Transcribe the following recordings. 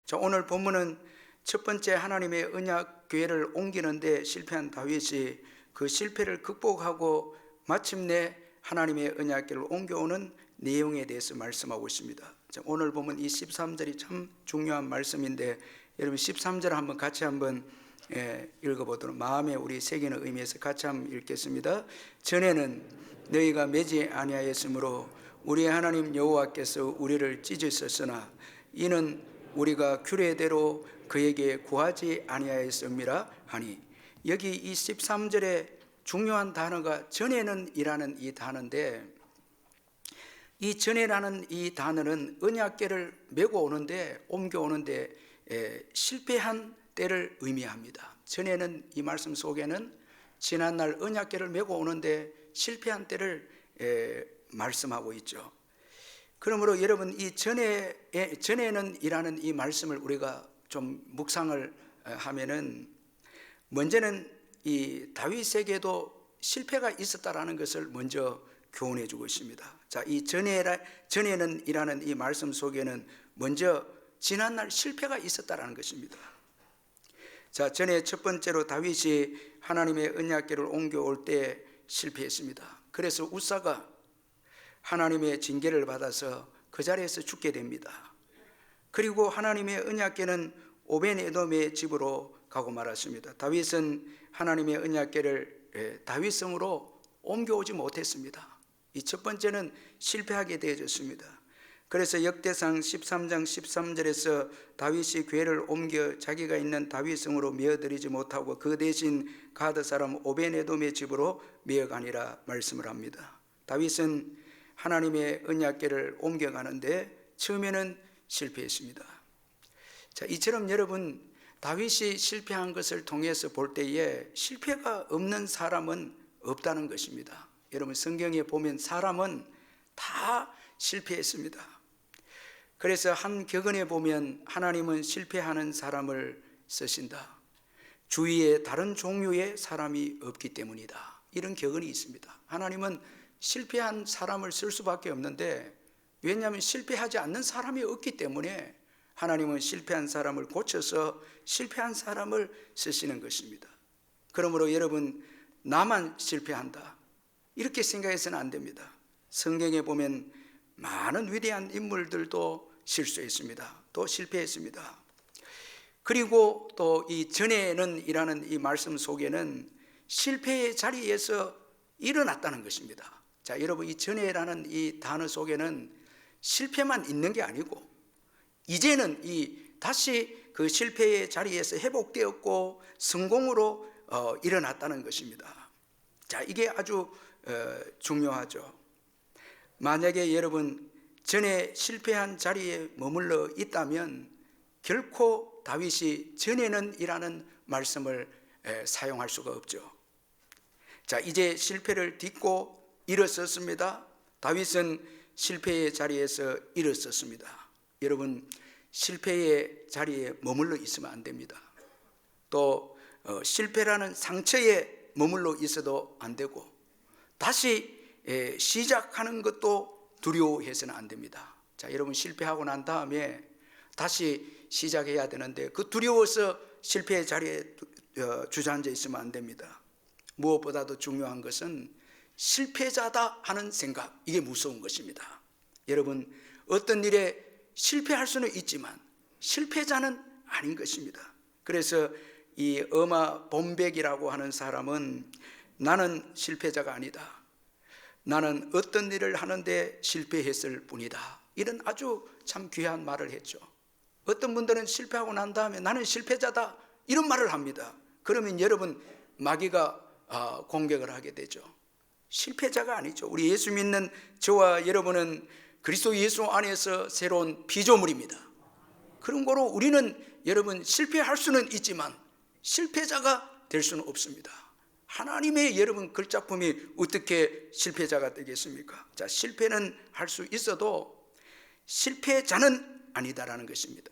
자, 오늘 본문은 첫 번째 하나님의 언약 교회를 옮기는데 실패한 다윗이 그 실패를 극복하고 마침내 하나님의 언약궤를 옮겨오는 내용에 대해서 말씀하고 있습니다. 자, 오늘 보면 이 13절이 참 중요한 말씀인데 여러분 13절 한번 같이 한번 읽어보도록 마음에 우리 새기는 의미에서 같이 한번 읽겠습니다. 전에는 너희가 매지 아니하였으므로 우리의 하나님 여호와께서 우리를 찢으셨으나 이는 우리가 규례대로 그에게 구하지 아니하였음이라 하니, 여기 이 13절에 중요한 단어가 전에는 이라는 이 단어인데, 이 전에라는 이 단어는 언약궤를 메고 오는데 옮겨오는데 실패한 때를 의미합니다. 전에는 이 말씀 속에는 지난날 언약궤를 메고 오는데 실패한 때를 말씀하고 있죠. 그러므로 여러분 이 전에는 이라는 이 말씀을 우리가 좀 묵상을 하면은 먼저는 이 다윗에게도 실패가 있었다라는 것을 먼저 교훈해 주고 있습니다. 자, 이 전에는 이라는 이 말씀 속에는 먼저 지난날 실패가 있었다라는 것입니다. 자, 전에 첫 번째로 다윗이 하나님의 언약궤를 옮겨올 때 실패했습니다. 그래서 우사가 하나님의 징계를 받아서 그 자리에서 죽게 됩니다. 그리고 하나님의 언약궤는 오벤에돔의 집으로 가고 말았습니다. 다윗은 하나님의 언약궤를 다윗성으로 옮겨오지 못했습니다. 이 첫 번째는 실패하게 되어졌습니다. 그래서 역대상 13장 13절에서 다윗이 궤를 옮겨 자기가 있는 다윗성으로 메어드리지 못하고 그 대신 가드 사람 오벤에돔의 집으로 메어가니라 말씀을 합니다. 다윗은 하나님의 언약궤를 옮겨가는데 처음에는 실패했습니다. 자, 이처럼 여러분 다윗이 실패한 것을 통해서 볼 때에 실패가 없는 사람은 없다는 것입니다. 여러분 성경에 보면 사람은 다 실패했습니다. 그래서 한 격언에 보면 하나님은 실패하는 사람을 쓰신다. 주위에 다른 종류의 사람이 없기 때문이다. 이런 격언이 있습니다. 하나님은 실패한 사람을 쓸 수밖에 없는데, 왜냐하면 실패하지 않는 사람이 없기 때문에 하나님은 실패한 사람을 고쳐서 실패한 사람을 쓰시는 것입니다. 그러므로 여러분 나만 실패한다 이렇게 생각해서는 안 됩니다. 성경에 보면 많은 위대한 인물들도 실수했습니다. 또 실패했습니다. 그리고 또 이 전에는 이라는 이 말씀 속에는 실패의 자리에서 일어났다는 것입니다. 자, 여러분 이 전에라는 이 단어 속에는 실패만 있는 게 아니고 이제는 다시 그 실패의 자리에서 회복되었고 성공으로 일어났다는 것입니다. 자, 이게 아주 중요하죠. 만약에 여러분 전에 실패한 자리에 머물러 있다면 결코 다윗이 전에는 이라는 말씀을 사용할 수가 없죠. 자, 이제 실패를 딛고 일어섰습니다. 다윗은 실패의 자리에서 일어섰습니다. 여러분 실패의 자리에 머물러 있으면 안 됩니다. 또 실패라는 상처에 머물러 있어도 안 되고 다시 시작하는 것도 두려워해서는 안 됩니다. 자, 여러분 실패하고 난 다음에 다시 시작해야 되는데 그 두려워서 실패의 자리에 주저앉아 있으면 안 됩니다. 무엇보다도 중요한 것은 실패자다 하는 생각, 이게 무서운 것입니다. 여러분 어떤 일에 실패할 수는 있지만 실패자는 아닌 것입니다. 그래서 이 어마 본백이라고 하는 사람은 나는 실패자가 아니다. 나는 어떤 일을 하는데 실패했을 뿐이다. 이런 아주 참 귀한 말을 했죠. 어떤 분들은 실패하고 난 다음에 나는 실패자다 이런 말을 합니다. 그러면 여러분 마귀가 공격을 하게 되죠. 실패자가 아니죠. 우리 예수 믿는 저와 여러분은 그리스도 예수 안에서 새로운 피조물입니다. 그런 거로 우리는 여러분 실패할 수는 있지만 실패자가 될 수는 없습니다. 하나님의 여러분 글작품이 어떻게 실패자가 되겠습니까? 자, 실패는 할 수 있어도 실패자는 아니다라는 것입니다.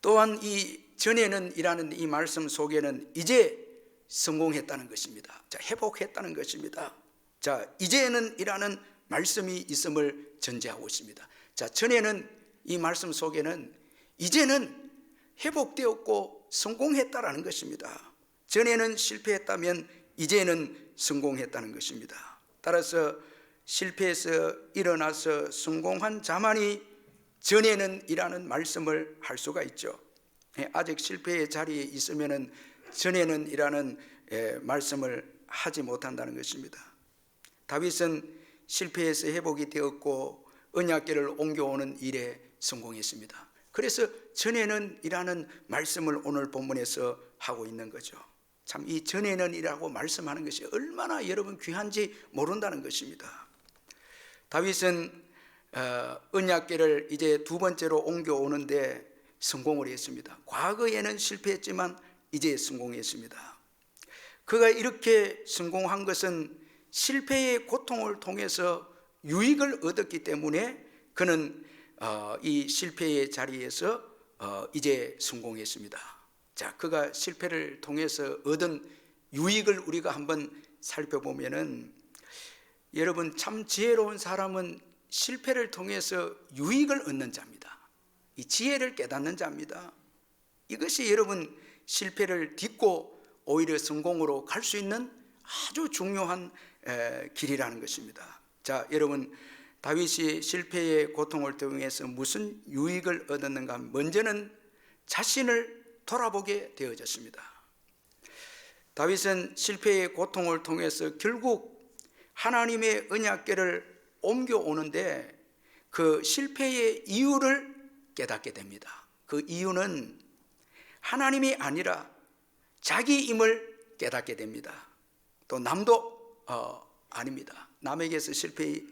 또한 이 전에는 이라는 이 말씀 속에는 이제 성공했다는 것입니다. 자, 회복했다는 것입니다. 자, 이제는 이라는 말씀이 있음을 전제하고 있습니다. 자, 전에는 이 말씀 속에는 이제는 회복되었고 성공했다라는 것입니다. 전에는 실패했다면 이제는 성공했다는 것입니다. 따라서 실패해서 일어나서 성공한 자만이 전에는 이라는 말씀을 할 수가 있죠. 아직 실패의 자리에 있으면 전에는 이라는 말씀을 하지 못한다는 것입니다. 다윗은 실패해서 회복이 되었고 언약궤를 옮겨오는 일에 성공했습니다. 그래서 전에는 이라는 말씀을 오늘 본문에서 하고 있는 거죠. 참 이 전에는 이라고 말씀하는 것이 얼마나 여러분 귀한지 모른다는 것입니다. 다윗은 언약궤를 이제 두 번째로 옮겨오는데 성공을 했습니다. 과거에는 실패했지만 이제 성공했습니다. 그가 이렇게 성공한 것은 실패의 고통을 통해서 유익을 얻었기 때문에 그는 이 실패의 자리에서 이제 성공했습니다. 자, 그가 실패를 통해서 얻은 유익을 우리가 한번 살펴보면은, 여러분 참 지혜로운 사람은 실패를 통해서 유익을 얻는 자입니다. 이 지혜를 깨닫는 자입니다. 이것이 여러분 실패를 딛고 오히려 성공으로 갈 수 있는 아주 중요한 길이라는 것입니다. 자, 여러분 다윗이 실패의 고통을 통해서 무슨 유익을 얻었는가? 먼저는 자신을 돌아보게 되어졌습니다. 다윗은 실패의 고통을 통해서 결국 하나님의 언약궤를 옮겨오는데 그 실패의 이유를 깨닫게 됩니다. 그 이유는 하나님이 아니라 자기임을 깨닫게 됩니다. 또 남도 아닙니다. 남에게서 실패의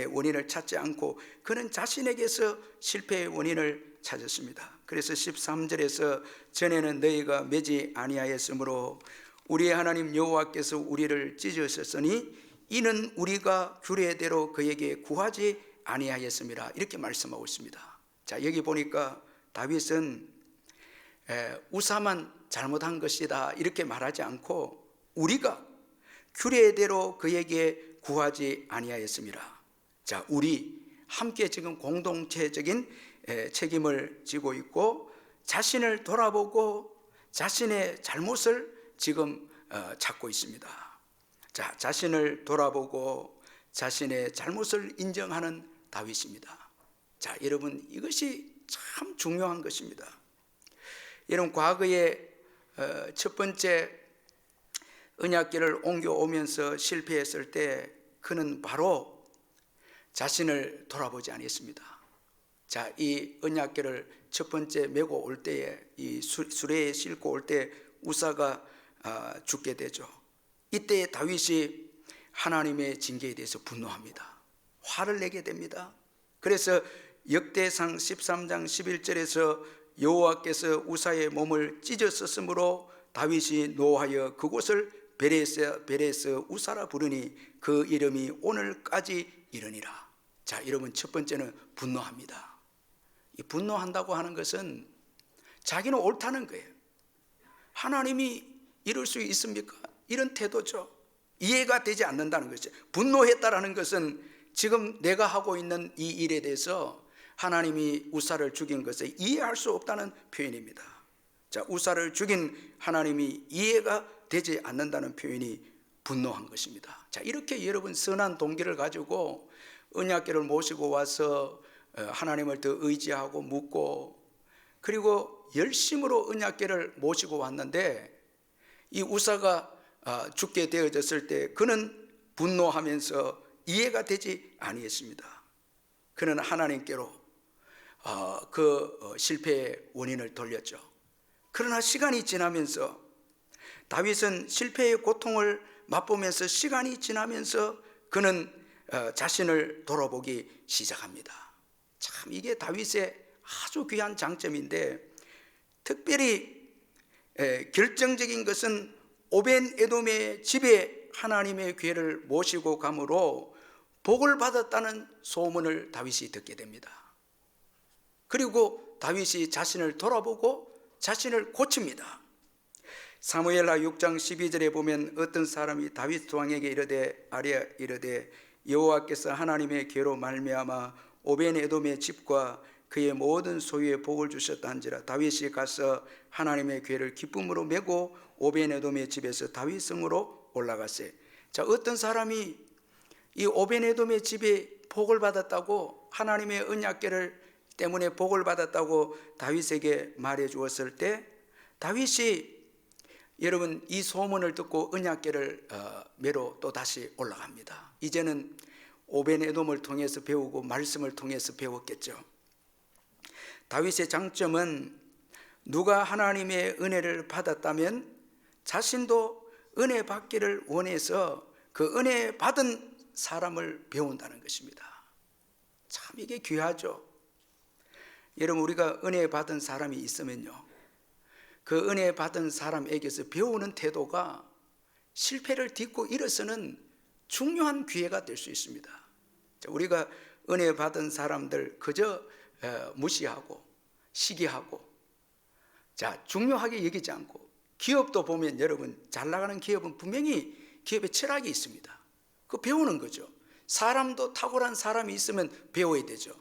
원인을 찾지 않고 그는 자신에게서 실패의 원인을 찾았습니다. 그래서 13절에서 전에는 너희가 매지 아니하였으므로 우리의 하나님 여호와께서 우리를 찢으셨으니 이는 우리가 규례대로 그에게 구하지 아니하였음이라, 이렇게 말씀하고 있습니다. 자, 여기 보니까 다윗은 우사만 잘못한 것이다 이렇게 말하지 않고 우리가 규례대로 그에게 구하지 아니하였음이라. 자, 우리 함께 지금 공동체적인 책임을 지고 있고 자신을 돌아보고 자신의 잘못을 지금 찾고 있습니다. 자, 자신을 돌아보고 자신의 잘못을 인정하는 다윗입니다. 자, 여러분 이것이 참 중요한 것입니다. 여러분 과거에 첫 번째 언약궤를 옮겨오면서 실패했을 때 그는 바로 자신을 돌아보지 않았습니다. 자, 이 언약궤를 첫 번째 메고 올 때에 이 수레에 싣고 올 때 우사가 죽게 되죠. 이때 다윗이 하나님의 징계에 대해서 분노합니다. 화를 내게 됩니다. 그래서 역대상 13장 11절에서 여호와께서 우사의 몸을 찢으셨으므로 다윗이 노하여 그곳을 베레스 우사라 부르니 그 이름이 오늘까지 이르니라. 자, 여러분 첫 번째는 분노합니다. 이 분노한다고 하는 것은 자기는 옳다는 거예요. 하나님이 이럴 수 있습니까? 이런 태도죠. 이해가 되지 않는다는 것이죠. 분노했다라는 것은 지금 내가 하고 있는 이 일에 대해서 하나님이 우사를 죽인 것을 이해할 수 없다는 표현입니다. 자, 우사를 죽인 하나님이 이해가 되지 않는다는 표현이 분노한 것입니다. 자, 이렇게 여러분 선한 동기를 가지고 언약궤를 모시고 와서 하나님을 더 의지하고 묻고 그리고 열심으로 언약궤를 모시고 왔는데 이 우사가 죽게 되어졌을 때 그는 분노하면서 이해가 되지 아니했습니다. 그는 하나님께로 그 실패의 원인을 돌렸죠. 그러나 시간이 지나면서 다윗은 실패의 고통을 맛보면서 시간이 지나면서 그는 자신을 돌아보기 시작합니다. 참 이게 다윗의 아주 귀한 장점인데 특별히 결정적인 것은 오벤에돔의 집에 하나님의 궤를 모시고 가므로 복을 받았다는 소문을 다윗이 듣게 됩니다. 그리고 다윗이 자신을 돌아보고 자신을 고칩니다. 사무엘하 6장 12절에 보면 어떤 사람이 다윗 왕에게 이르되 여호와께서 하나님의 궤로 말미암아 오벤에돔의 집과 그의 모든 소유에 복을 주셨다 한지라. 다윗이 가서 하나님의 궤를 기쁨으로 메고 오벤에돔의 집에서 다윗성으로 올라갔어요. 자, 어떤 사람이 이 오벤에돔의 집에 복을 받았다고, 하나님의 언약궤를 때문에 복을 받았다고 다윗에게 말해 주었을 때, 다윗이 여러분 이 소문을 듣고 언약궤를 메로 또 다시 올라갑니다. 이제는 오벤에돔을 통해서 배우고 말씀을 통해서 배웠겠죠. 다윗의 장점은 누가 하나님의 은혜를 받았다면 자신도 은혜 받기를 원해서 그 은혜 받은 사람을 배운다는 것입니다. 참 이게 귀하죠. 여러분, 우리가 은혜 받은 사람이 있으면요, 그 은혜 받은 사람에게서 배우는 태도가 실패를 딛고 일어서는 중요한 기회가 될 수 있습니다. 우리가 은혜 받은 사람들 그저 무시하고 시기하고 중요하게 여기지 않고, 기업도 보면 여러분 잘 나가는 기업은 분명히 기업에 철학이 있습니다. 그 배우는 거죠. 사람도 탁월한 사람이 있으면 배워야 되죠.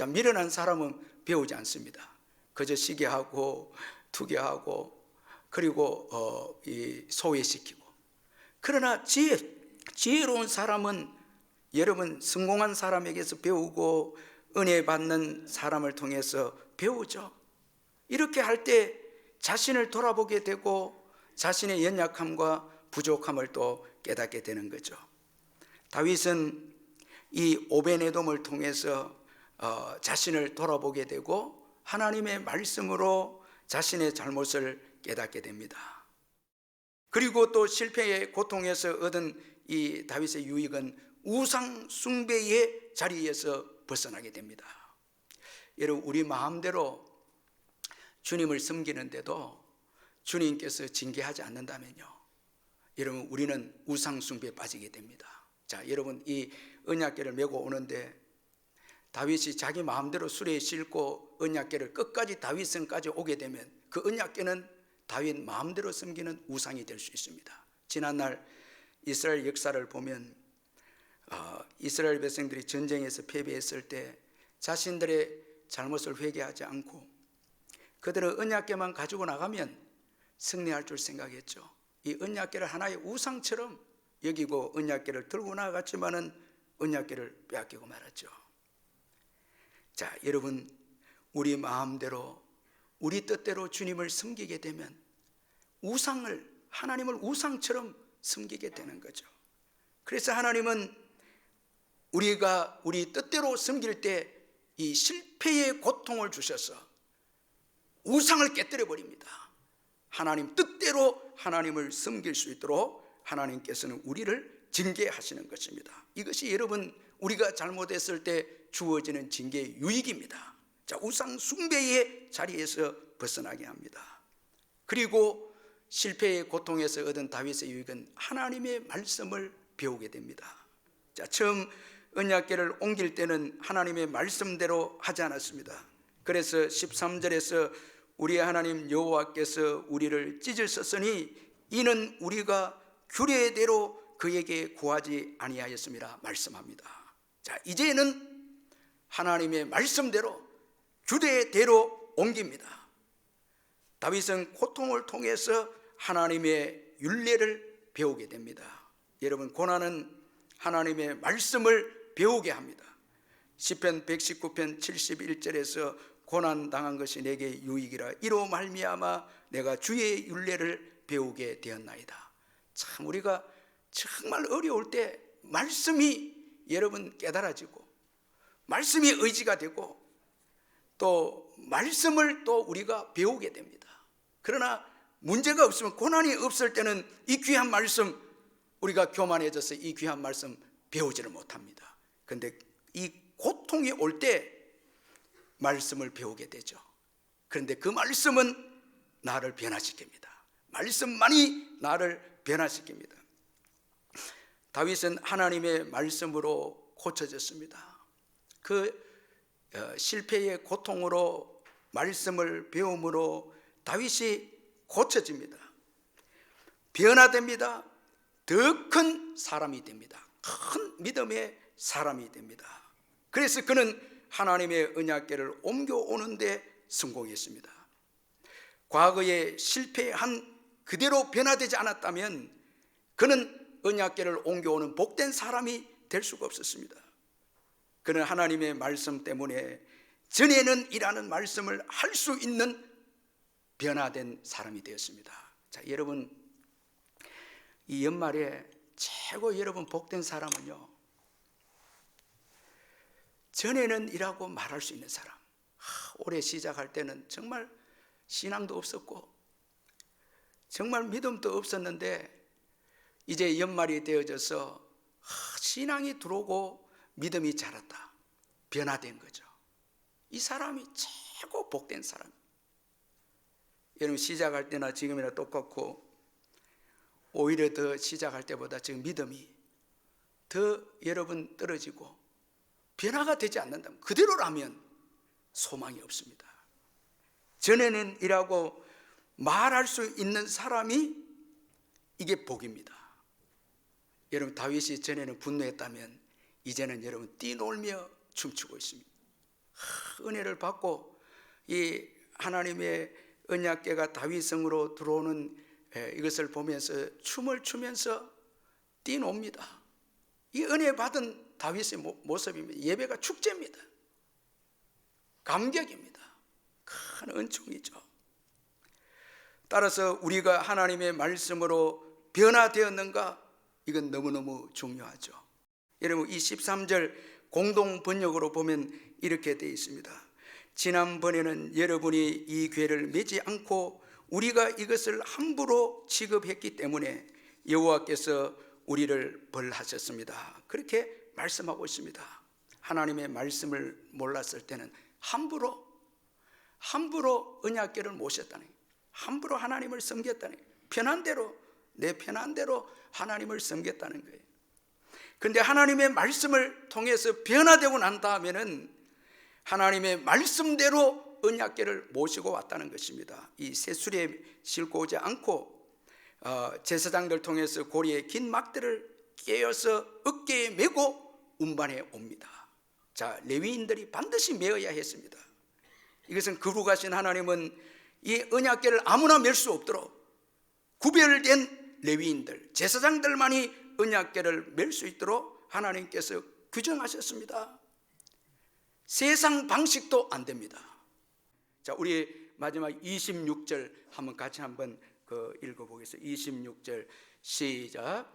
미련한 사람은 배우지 않습니다. 그저 시기하고 투기하고 그리고 소외시키고. 그러나 지혜로운 사람은 여러분 성공한 사람에게서 배우고 은혜 받는 사람을 통해서 배우죠. 이렇게 할 때 자신을 돌아보게 되고 자신의 연약함과 부족함을 또 깨닫게 되는 거죠. 다윗은 이 오벤에돔을 통해서 자신을 돌아보게 되고 하나님의 말씀으로 자신의 잘못을 깨닫게 됩니다. 그리고 또 실패의 고통에서 얻은 이 다윗의 유익은 우상 숭배의 자리에서 벗어나게 됩니다. 여러분, 우리 마음대로 주님을 섬기는데도 주님께서 징계하지 않는다면요, 여러분 우리는 우상 숭배에 빠지게 됩니다. 자, 여러분 이 언약궤를 메고 오는데 다윗이 자기 마음대로 수레에 싣고 언약궤를 끝까지 다윗성까지 오게 되면 그 언약궤는 다윗 마음대로 섬기는 우상이 될 수 있습니다. 지난날 이스라엘 역사를 보면 이스라엘 백성들이 전쟁에서 패배했을 때 자신들의 잘못을 회개하지 않고 그들은 언약궤만 가지고 나가면 승리할 줄 생각했죠. 이 언약궤를 하나의 우상처럼 여기고 언약궤를 들고 나갔지만은 언약궤를 빼앗기고 말았죠. 자, 여러분, 우리 마음대로 우리 뜻대로 주님을 섬기게 되면 하나님을 우상처럼 섬기게 되는 거죠. 그래서 하나님은 우리가 우리 뜻대로 섬길 때 이 실패의 고통을 주셔서 우상을 깨뜨려 버립니다. 하나님 뜻대로 하나님을 섬길 수 있도록 하나님께서는 우리를 징계하시는 것입니다. 이것이 여러분 우리가 잘못했을 때 주어지는 징계의 유익입니다. 자, 우상 숭배의 자리에서 벗어나게 합니다. 그리고 실패의 고통에서 얻은 다윗의 유익은 하나님의 말씀을 배우게 됩니다. 자, 처음 언약궤를 옮길 때는 하나님의 말씀대로 하지 않았습니다. 그래서 13절에서 우리의 하나님 여호와께서 우리를 찢으셨으니 이는 우리가 규례대로 그에게 구하지 아니하였음이라 말씀합니다. 자, 이제는 하나님의 말씀대로 규례대로 옮깁니다. 다윗은 고통을 통해서 하나님의 율례를 배우게 됩니다. 여러분, 고난은 하나님의 말씀을 배우게 합니다. 시편 119편 71절에서 고난당한 것이 내게 유익이라 이로 말미암아 내가 주의 율례를 배우게 되었나이다. 참 우리가 정말 어려울 때 말씀이 여러분 깨달아지고 말씀이 의지가 되고 또 말씀을 또 우리가 배우게 됩니다. 그러나 문제가 없으면, 고난이 없을 때는 이 귀한 말씀, 우리가 교만해져서 이 귀한 말씀 배우지를 못합니다. 그런데 이 고통이 올 때 말씀을 배우게 되죠. 그런데 그 말씀은 나를 변화시킵니다. 말씀만이 나를 변화시킵니다. 다윗은 하나님의 말씀으로 고쳐졌습니다. 그 실패의 고통으로 말씀을 배움으로 다윗이 고쳐집니다. 변화됩니다. 더 큰 사람이 됩니다. 큰 믿음의 사람이 됩니다. 그래서 그는 하나님의 언약궤를 옮겨오는데 성공했습니다. 과거에 실패한 그대로 변화되지 않았다면 그는 언약궤를 옮겨오는 복된 사람이 될 수가 없었습니다. 그는 하나님의 말씀 때문에 전에는 이라는 말씀을 할 수 있는 변화된 사람이 되었습니다. 자, 여러분, 이 연말에 최고 여러분 복된 사람은요, 전에는 이라고 말할 수 있는 사람. 올해 시작할 때는 정말 신앙도 없었고 정말 믿음도 없었는데 이제 연말이 되어져서 신앙이 들어오고 믿음이 자랐다. 변화된 거죠. 이 사람이 최고 복된 사람. 여러분, 시작할 때나 지금이나 똑같고 오히려 더 시작할 때보다 지금 믿음이 더 여러분 떨어지고 변화가 되지 않는다면, 그대로라면 소망이 없습니다. 전에는 이라고 말할 수 있는 사람이 이게 복입니다. 여러분, 다윗이 전에는 분노했다면 이제는 여러분 뛰놀며 춤추고 있습니다. 은혜를 받고 이 하나님의 언약궤가 다윗성으로 들어오는 이것을 보면서 춤을 추면서 뛰놉니다. 이 은혜 받은 다윗의 모습입니다. 예배가 축제입니다. 감격입니다. 큰 은총이죠. 따라서 우리가 하나님의 말씀으로 변화되었는가? 이건 너무너무 중요하죠. 여러분, 이 13절 공동 번역으로 보면 이렇게 되어 있습니다. 지난번에는 여러분이 이 궤를 매지 않고 우리가 이것을 함부로 취급했기 때문에 여호와께서 우리를 벌하셨습니다. 그렇게 말씀하고 있습니다. 하나님의 말씀을 몰랐을 때는 함부로 언약궤를 모셨다는 거예요. 함부로 하나님을 섬겼다는 거예요. 편한 대로, 내 편한 대로 하나님을 섬겼다는 거예요. 그런데 하나님의 말씀을 통해서 변화되고 난 다음에는 하나님의 말씀대로 언약궤를 모시고 왔다는 것입니다. 이 새수레에 싣고 오지 않고 제사장들 통해서 고리에 긴 막대를 깨어서 어깨에 메고 운반해 옵니다. 자, 레위인들이 반드시 메어야 했습니다. 이것은 거룩하신 하나님은 이 언약궤를 아무나 멜 수 없도록 구별된 레위인들, 제사장들만이 언약궤를 멜 수 있도록 하나님께서 규정하셨습니다. 세상 방식도 안 됩니다. 자, 우리 마지막 26절 한번 같이 한번 읽어보겠습니다. 26절 시작.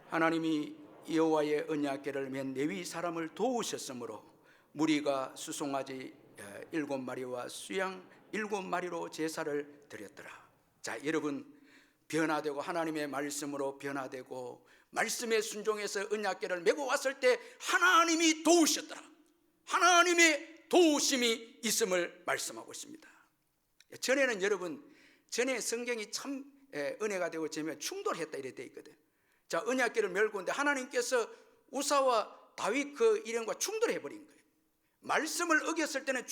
하나님이 여호와의 언약궤를 맨 레위 사람을 도우셨으므로 무리가 수송아지 7마리와 수양 7마리로 제사를 드렸더라. 자, 여러분, 변화되고 하나님의 말씀으로 변화되고 말씀에 순종해서 언약궤를 메고 왔을 때 하나님이 도우셨더라. 하나님의 도우심이 있음을 말씀하고 있습니다. 전에는 여러분, 전에 성경이 참 은혜가 되고 재미가 충돌했다 이래 돼 있거든. 자, 언약궤를 메고 오는데 하나님께서 우사와 다윗 그 일행과 충돌해 버린 거예요. 말씀을 어겼을 때는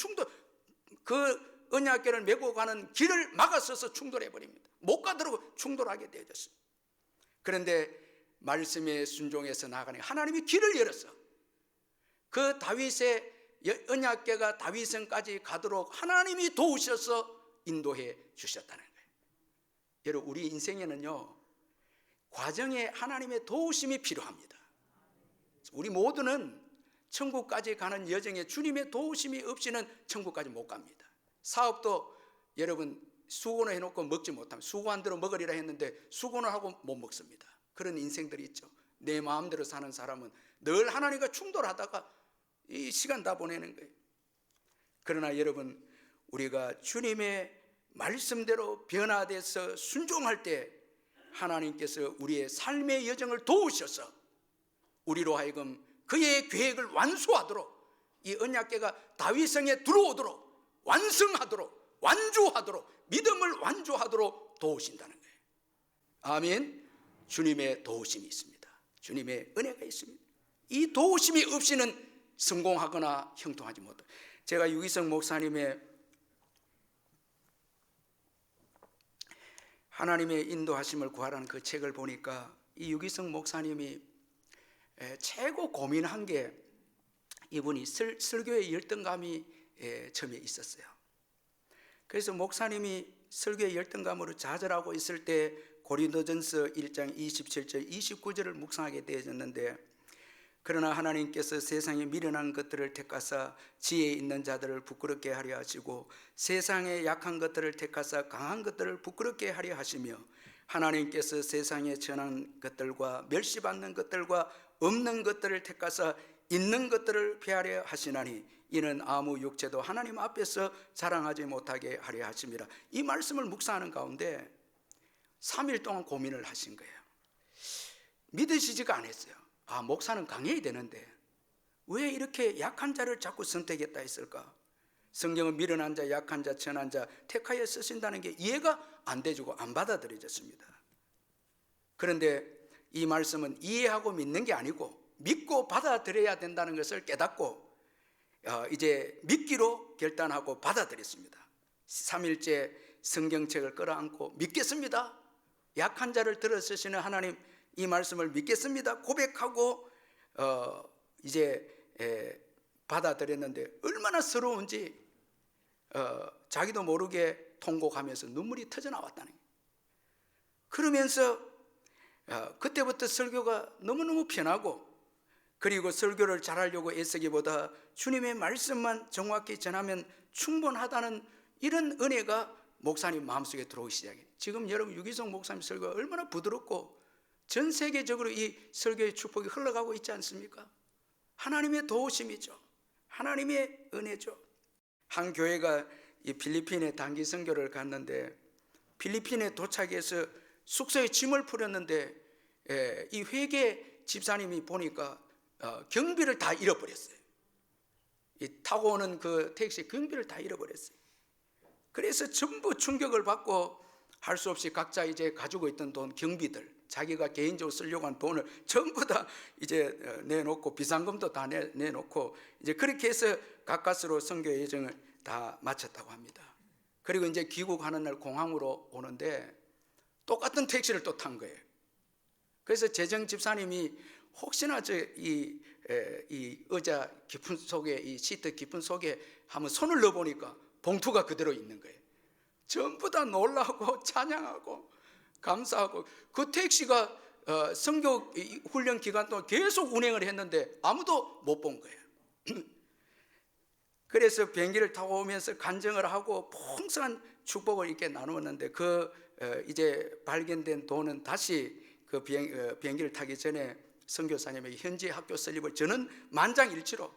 그 언약궤를 메고 가는 길을 막아서서 충돌해 버립니다. 못 가도록 충돌하게 되어졌어요. 그런데 말씀에 순종해서 나가니 하나님이 길을 열었어. 그 다윗의 언약궤가 다윗성까지 가도록 하나님이 도우셔서 인도해 주셨다는 거예요. 여러분, 우리 인생에는요, 과정에 하나님의 도우심이 필요합니다. 우리 모두는 천국까지 가는 여정에 주님의 도우심이 없이는 천국까지 못 갑니다. 사업도 여러분 수고는 해놓고 먹지 못하면, 수고한 대로 먹으리라 했는데 수고는 하고 못 먹습니다. 그런 인생들이 있죠. 내 마음대로 사는 사람은 늘 하나님과 충돌하다가 이 시간 다 보내는 거예요. 그러나 여러분, 우리가 주님의 말씀대로 변화돼서 순종할 때 하나님께서 우리의 삶의 여정을 도우셔서 우리로 하여금 그의 계획을 완수하도록, 이 언약궤가 다윗성에 들어오도록, 완성하도록, 완주하도록, 믿음을 완주하도록 도우신다는 거예요. 아멘. 주님의 도우심이 있습니다. 주님의 은혜가 있습니다. 이 도우심이 없이는 성공하거나 형통하지 못해요. 제가 유기성 목사님의 하나님의 인도하심을 구하라는 그 책을 보니까 이 유기성 목사님이 최고 고민한 게 이분이 설교의 열등감이 처음에 있었어요. 그래서 목사님이 설교의 열등감으로 좌절하고 있을 때 고린도전서 1장 27절 29절을 묵상하게 되어졌는데, 그러나 하나님께서 세상에 미련한 것들을 택하사 지혜 있는 자들을 부끄럽게 하려 하시고 세상에 약한 것들을 택하사 강한 것들을 부끄럽게 하려 하시며 하나님께서 세상에 전한 것들과 멸시받는 것들과 없는 것들을 택하사 있는 것들을 폐하려 하시나니 이는 아무 육체도 하나님 앞에서 자랑하지 못하게 하려 하심이라. 이 말씀을 묵상하는 가운데 3일 동안 고민을 하신 거예요. 믿으시지가 않았어요. 목사는 강해야 되는데 왜 이렇게 약한 자를 자꾸 선택했다 했을까? 성경은 미련한 자, 약한 자, 천한 자 택하여 쓰신다는 게 이해가 안 되지고 안 받아들여졌습니다. 그런데 이 말씀은 이해하고 믿는 게 아니고 믿고 받아들여야 된다는 것을 깨닫고 이제 믿기로 결단하고 받아들였습니다. 3일째 성경책을 끌어안고 믿겠습니다. 약한 자를 들어 쓰시는 하나님, 이 말씀을 믿겠습니다 고백하고 이제 받아들였는데 얼마나 서러운지 자기도 모르게 통곡하면서 눈물이 터져 나왔다는 거예요. 그러면서 그때부터 설교가 너무너무 편하고, 그리고 설교를 잘하려고 애쓰기보다 주님의 말씀만 정확히 전하면 충분하다는 이런 은혜가 목사님 마음속에 들어오기 시작해요. 지금 여러분 유기성 목사님 설교가 얼마나 부드럽고 전 세계적으로 이 설교의 축복이 흘러가고 있지 않습니까? 하나님의 도우심이죠. 하나님의 은혜죠. 한 교회가 이 필리핀에 단기 선교를 갔는데 필리핀에 도착해서 숙소에 짐을 풀었는데 이 회계 집사님이 보니까 경비를 다 잃어버렸어요. 이 타고 오는 그 택시 경비를 다 잃어버렸어요. 그래서 전부 충격을 받고 할 수 없이 각자 이제 가지고 있던 돈, 경비들, 자기가 개인적으로 쓰려고 한 돈을 전부 다 이제 내놓고 비상금도 다 내놓고 이제 그렇게 해서 가까스로 선교 예정을 다 마쳤다고 합니다. 그리고 이제 귀국하는 날 공항으로 오는데 똑같은 택시를 또 탄 거예요. 그래서 재정 집사님이 혹시나 이 의자 깊은 속에, 이 시트 깊은 속에 한번 손을 넣어보니까 봉투가 그대로 있는 거예요. 전부 다 놀라고 찬양하고 감사하고, 그 택시가 선교 훈련 기간 동안 계속 운행을 했는데 아무도 못 본 거예요. 그래서 비행기를 타고 오면서 간증을 하고 풍성한 축복을 이렇게 나누었는데 이제 발견된 돈은 다시 그 비행기를 타기 전에 선교사님에게 현지 학교 설립을 저는 만장일치로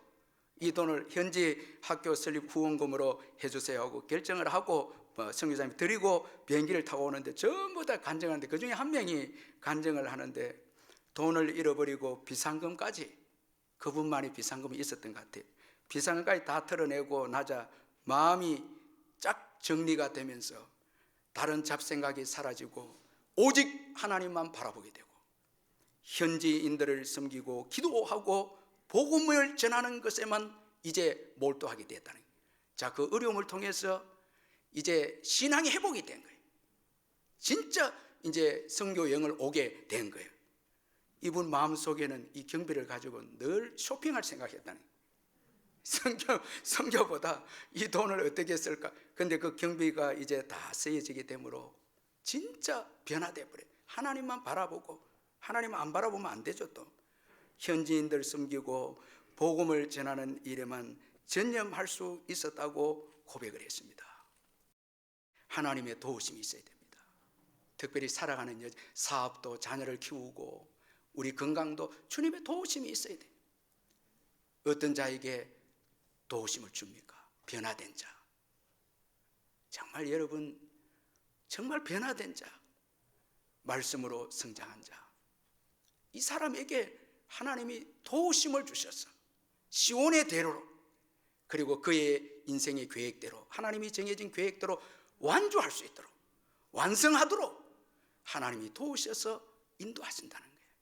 이 돈을 현지 학교 설립 후원금으로 해주세요 하고 결정을 하고 선교사님 드리고 비행기를 타고 오는데 전부 다 간증하는데 그중에 한 명이 간증을 하는데 돈을 잃어버리고 비상금까지, 그분만이 비상금이 있었던 것 같아요. 비상금까지 다 털어내고 나자 마음이 쫙 정리가 되면서 다른 잡생각이 사라지고 오직 하나님만 바라보게 되고 현지인들을 섬기고 기도하고 복음을 전하는 것에만 이제 몰두하게 됐다는 거예요. 자, 그 어려움을 통해서 이제 신앙이 회복이 된 거예요. 진짜 이제 선교 여행을 오게 된 거예요. 이분 마음속에는 이 경비를 가지고 늘 쇼핑할 생각했다는 거예요. 선교보다 이 돈을 어떻게 쓸까. 근데 그 경비가 이제 다 쓰여지게 되므로 진짜 변화돼 버려요. 하나님만 바라보고, 하나님 안 바라보면 안 되죠. 또 현지인들 섬기고 복음을 전하는 일에만 전념할 수 있었다고 고백을 했습니다. 하나님의 도우심이 있어야 됩니다. 특별히 살아가는 사업도, 자녀를 키우고 우리 건강도 주님의 도우심이 있어야 돼요. 어떤 자에게 도우심을 줍니까? 변화된 자. 정말 여러분, 정말 변화된 자, 말씀으로 성장한 자, 이 사람에게 하나님이 도우심을 주셔서 시온의 대로로, 그리고 그의 인생의 계획대로, 하나님이 정해진 계획대로 완주할 수 있도록, 완성하도록 하나님이 도우셔서 인도하신다는 거예요.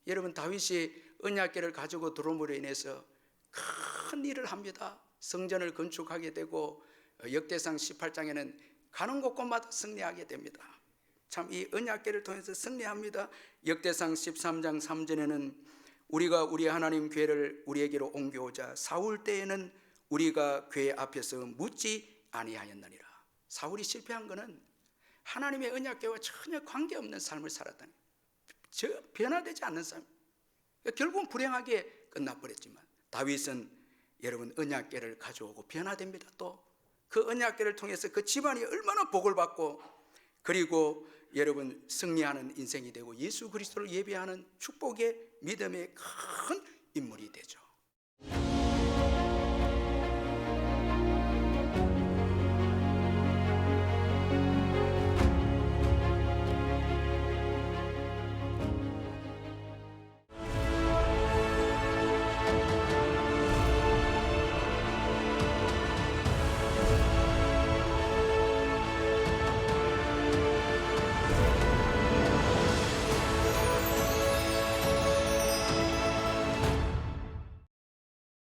여러분, 다윗이 언약궤를 가지고 들어옴으로 인해서 큰 일을 합니다. 성전을 건축하게 되고 역대상 18장에는 가는 곳곳마다 승리하게 됩니다. 참 이 언약궤를 통해서 승리합니다. 역대상 13장 3절에는 우리가 우리 하나님 교회를 우리에게로 옮겨오자 사울 때에는 우리가 교회 앞에서 묻지 아니하였느니라. 사울이 실패한 것은 하나님의 언약궤와 전혀 관계없는 삶을 살았다니, 변화되지 않는 삶, 결국은 불행하게 끝나버렸지만 다윗은 여러분 언약궤를 가져오고 변화됩니다. 또 그 언약궤를 통해서 그 집안이 얼마나 복을 받고, 그리고 여러분 승리하는 인생이 되고 예수 그리스도를 예배하는 축복의 믿음의 큰 인물이 되죠.